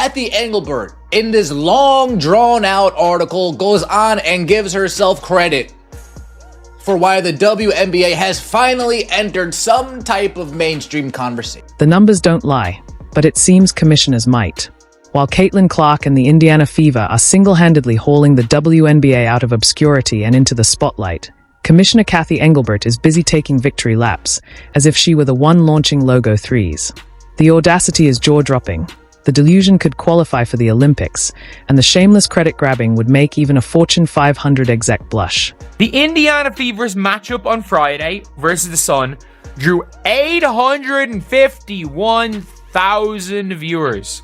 Kathy Engelbert, in this long drawn-out article, goes on and gives herself credit for why the WNBA has finally entered some type of mainstream conversation. The numbers don't lie, but it seems commissioners might. While Caitlin Clark and the Indiana Fever are single-handedly hauling the WNBA out of obscurity and into the spotlight, Commissioner Kathy Engelbert is busy taking victory laps, as if she were the one launching logo threes. The audacity is jaw-dropping. The delusion could qualify for the Olympics, and the shameless credit-grabbing would make even a Fortune 500 exec blush. The Indiana Fever's matchup on Friday versus the Sun drew 851,000 viewers,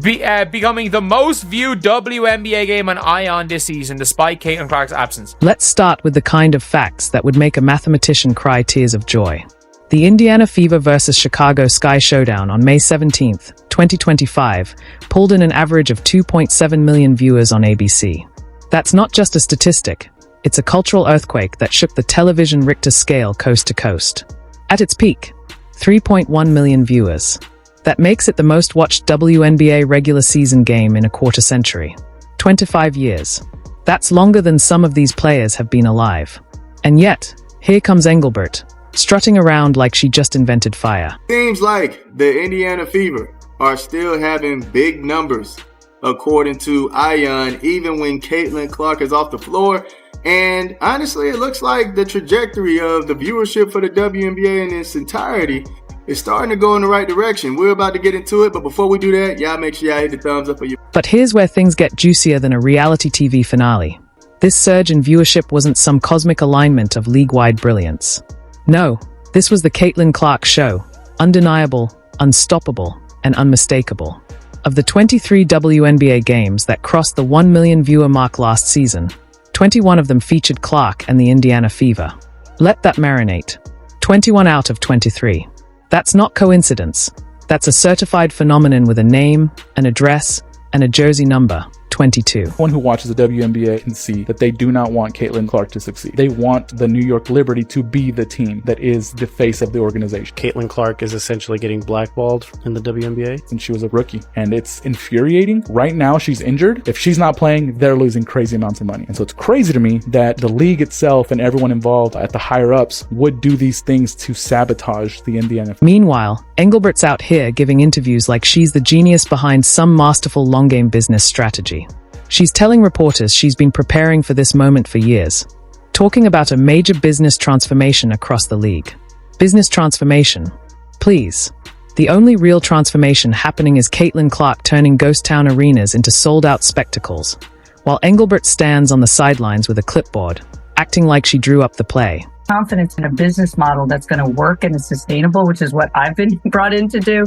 becoming the most viewed WNBA game on ION this season, despite Caitlin Clark's absence. Let's start with the kind of facts that would make a mathematician cry tears of joy. The Indiana Fever versus Chicago Sky showdown on May 17, 2025, pulled in an average of 2.7 million viewers on ABC. That's not just a statistic, it's a cultural earthquake that shook the television Richter scale coast to coast. At its peak, 3.1 million viewers. That makes it the most watched WNBA regular season game in a quarter century. 25 years. That's longer than some of these players have been alive. And yet, here comes Engelbert, strutting around like she just invented fire. Seems like the Indiana Fever are still having big numbers, according to ION, even when Caitlin Clark is off the floor. And honestly, it looks like the trajectory of the viewership for the WNBA in its entirety is starting to go in the right direction. We're about to get into it, but before we do that, y'all make sure y'all hit the thumbs up for you. But here's where things get juicier than a reality TV finale. This surge in viewership wasn't some cosmic alignment of league-wide brilliance. No, this was the Caitlin Clark show. Undeniable, unstoppable, and unmistakable. Of the 23 WNBA games that crossed the 1 million viewer mark last season, 21 of them featured Clark and the Indiana Fever. Let that marinate. 21 out of 23. That's not coincidence. That's a certified phenomenon with a name, an address, and a jersey number. 22. One who watches the WNBA can see that they do not want Caitlin Clark to succeed. They want the New York Liberty to be the team that is the face of the organization. Caitlin Clark is essentially getting blackballed in the WNBA. And she was a rookie. And it's infuriating. Right now, she's injured. If she's not playing, they're losing crazy amounts of money. And so it's crazy to me that the league itself and everyone involved at the higher ups would do these things to sabotage the Indiana. Meanwhile, Engelbert's out here giving interviews like she's the genius behind some masterful long-game business strategy. She's telling reporters she's been preparing for this moment for years, talking about a major business transformation across the league. Business transformation? Please. The only real transformation happening is Caitlin Clark turning ghost town arenas into sold-out spectacles, while Engelbert stands on the sidelines with a clipboard, acting like she drew up the play. Confidence in a business model that's going to work and is sustainable, which is what I've been brought in to do.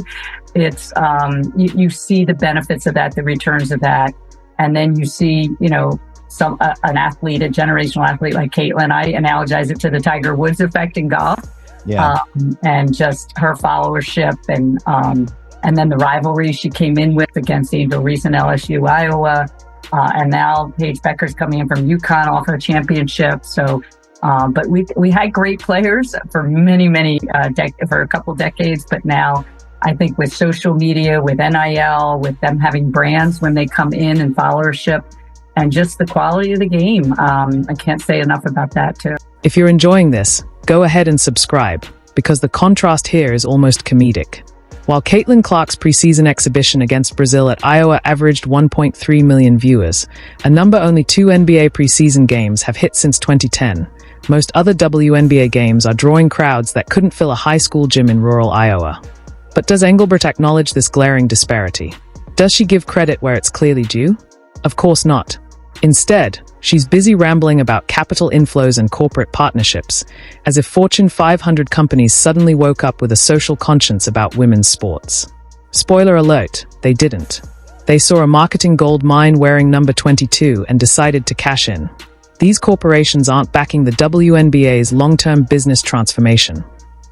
It's you see the benefits of that, the returns of that. And then you see, an athlete, a generational athlete like Caitlin. I analogize it to the Tiger Woods effect in golf. Yeah. And just her followership and then the rivalry she came in with against Angel Reese and LSU, Iowa. And now Paige Becker's coming in from UConn off her championship. So, but we had great players for for a couple decades, but now I think with social media, with NIL, with them having brands when they come in and followership, and just the quality of the game. I can't say enough about that too. If you're enjoying this, go ahead and subscribe, because the contrast here is almost comedic. While Caitlin Clark's preseason exhibition against Brazil at Iowa averaged 1.3 million viewers, a number only 2 NBA preseason games have hit since 2010. Most other WNBA games are drawing crowds that couldn't fill a high school gym in rural Iowa. But does Engelbert acknowledge this glaring disparity? Does she give credit where it's clearly due? Of course not. Instead, she's busy rambling about capital inflows and corporate partnerships, as if Fortune 500 companies suddenly woke up with a social conscience about women's sports. Spoiler alert, they didn't. They saw a marketing gold mine wearing number 22 and decided to cash in. These corporations aren't backing the WNBA's long-term business transformation.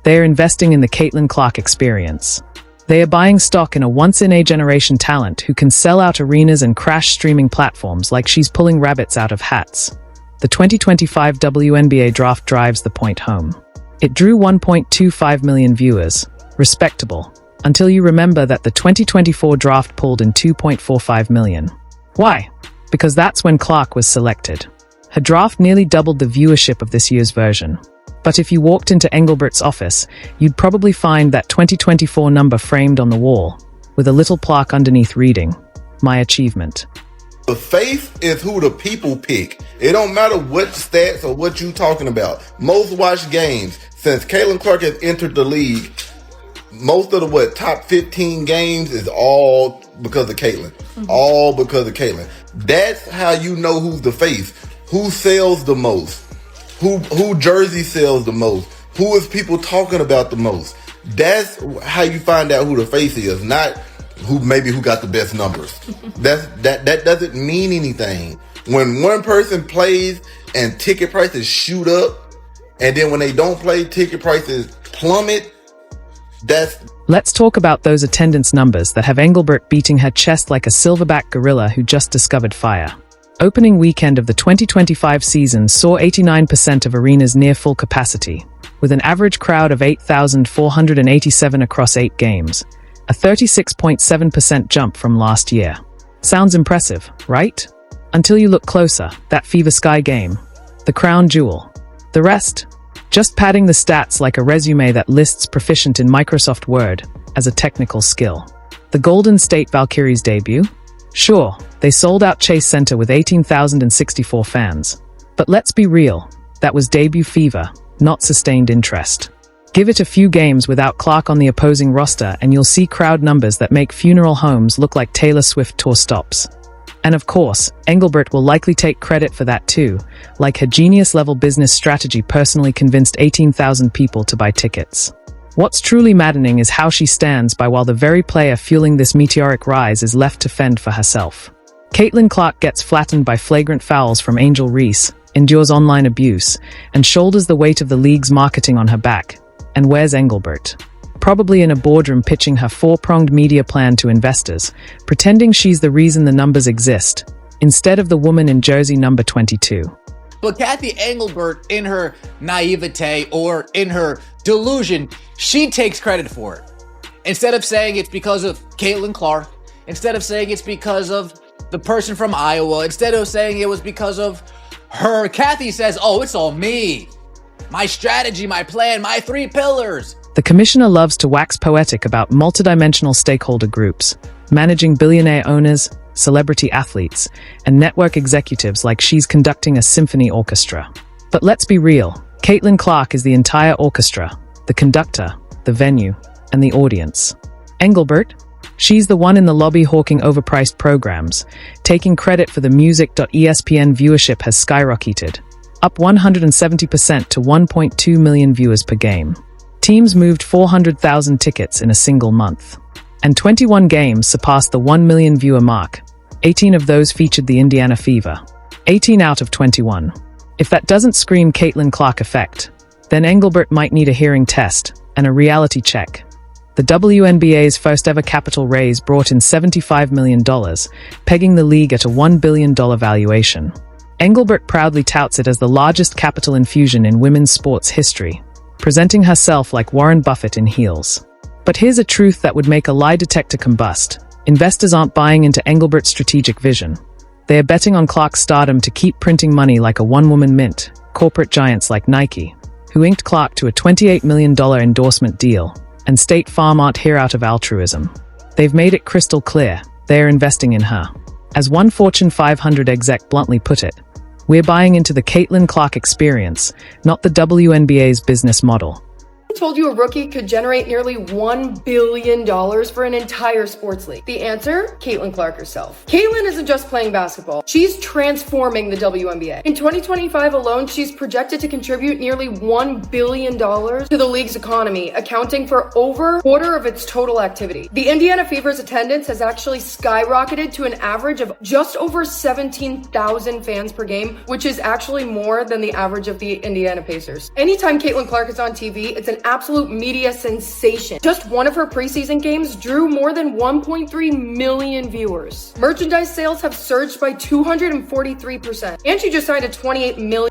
They are investing in the Caitlin Clark experience. They are buying stock in a once-in-a-generation talent who can sell out arenas and crash streaming platforms like she's pulling rabbits out of hats. The 2025 WNBA draft drives the point home. It drew 1.25 million viewers. Respectable. Until you remember that the 2024 draft pulled in $2.45 million. Why? Because that's when Clark was selected. Her draft nearly doubled the viewership of this year's version. But if you walked into Engelbert's office, you'd probably find that 2024 number framed on the wall, with a little plaque underneath reading, "My achievement." The face is who the people pick. It don't matter what stats or what you talking about. Most watched games since Caitlin Clark has entered the league. Most of the top 15 games is all because of Caitlin. All because of Caitlin. That's how you know who's the face. Who sells the most? Who jersey sells the most? Who is people talking about the most? That's how you find out who the face is, not who got the best numbers. That doesn't mean anything. When one person plays and ticket prices shoot up, and then when they don't play, ticket prices plummet, Let's talk about those attendance numbers that have Engelbert beating her chest like a silverback gorilla who just discovered fire. Opening weekend of the 2025 season saw 89% of arenas near full capacity, with an average crowd of 8,487 across 8 games, a 36.7% jump from last year. Sounds impressive, right? Until you look closer, that Fever Sky game, the crown jewel. The rest? Just padding the stats like a resume that lists proficient in Microsoft Word as a technical skill. The Golden State Valkyries debut? Sure, they sold out Chase Center with 18,064 fans. But let's be real, that was debut fever, not sustained interest. Give it a few games without Clark on the opposing roster and you'll see crowd numbers that make funeral homes look like Taylor Swift tour stops. And of course, Engelbert will likely take credit for that too, like her genius-level business strategy personally convinced 18,000 people to buy tickets. What's truly maddening is how she stands by while the very player fueling this meteoric rise is left to fend for herself. Caitlin Clark gets flattened by flagrant fouls from Angel Reese, endures online abuse, and shoulders the weight of the league's marketing on her back. And where's Engelbert? Probably in a boardroom pitching her 4-pronged media plan to investors, pretending she's the reason the numbers exist, instead of the woman in jersey number 22. But Kathy Engelbert, in her naivete or in her delusion, she takes credit for it. Instead of saying it's because of Caitlin Clark, instead of saying it's because of the person from Iowa, instead of saying it was because of her, Kathy says, oh, it's all me. My strategy, my plan, my 3 pillars. The commissioner loves to wax poetic about multidimensional stakeholder groups, managing billionaire owners, celebrity athletes, and network executives like she's conducting a symphony orchestra. But let's be real, Caitlin Clark is the entire orchestra, the conductor, the venue, and the audience. Engelbert? She's the one in the lobby hawking overpriced programs, taking credit for the music.espn viewership has skyrocketed, up 170% to 1.2 million viewers per game. Teams moved 400,000 tickets in a single month. And 21 games surpassed the 1 million viewer mark. 18 of those featured the Indiana Fever. 18 out of 21. If that doesn't scream Caitlin Clark effect, then Engelbert might need a hearing test and a reality check. The WNBA's first ever capital raise brought in $75 million, pegging the league at a $1 billion valuation. Engelbert proudly touts it as the largest capital infusion in women's sports history, presenting herself like Warren Buffett in heels. But here's a truth that would make a lie detector combust. Investors aren't buying into Engelbert's strategic vision. They are betting on Clark's stardom to keep printing money like a one-woman mint, corporate giants like Nike, who inked Clark to a $28 million endorsement deal, and State Farm aren't here out of altruism. They've made it crystal clear, they are investing in her. As one Fortune 500 exec bluntly put it, we're buying into the Caitlin Clark experience, not the WNBA's business model. I told you a rookie could generate nearly $1 billion for an entire sports league. The answer? Caitlin Clark herself. Caitlin isn't just playing basketball. She's transforming the WNBA. In 2025 alone, she's projected to contribute nearly $1 billion to the league's economy, accounting for over a quarter of its total activity. The Indiana Fever's attendance has actually skyrocketed to an average of just over 17,000 fans per game, which is actually more than the average of the Indiana Pacers. Anytime Caitlin Clark is on TV, it's an absolute media sensation. Just one of her preseason games drew more than 1.3 million viewers. Merchandise sales have surged by 243%, and she just signed a $28 million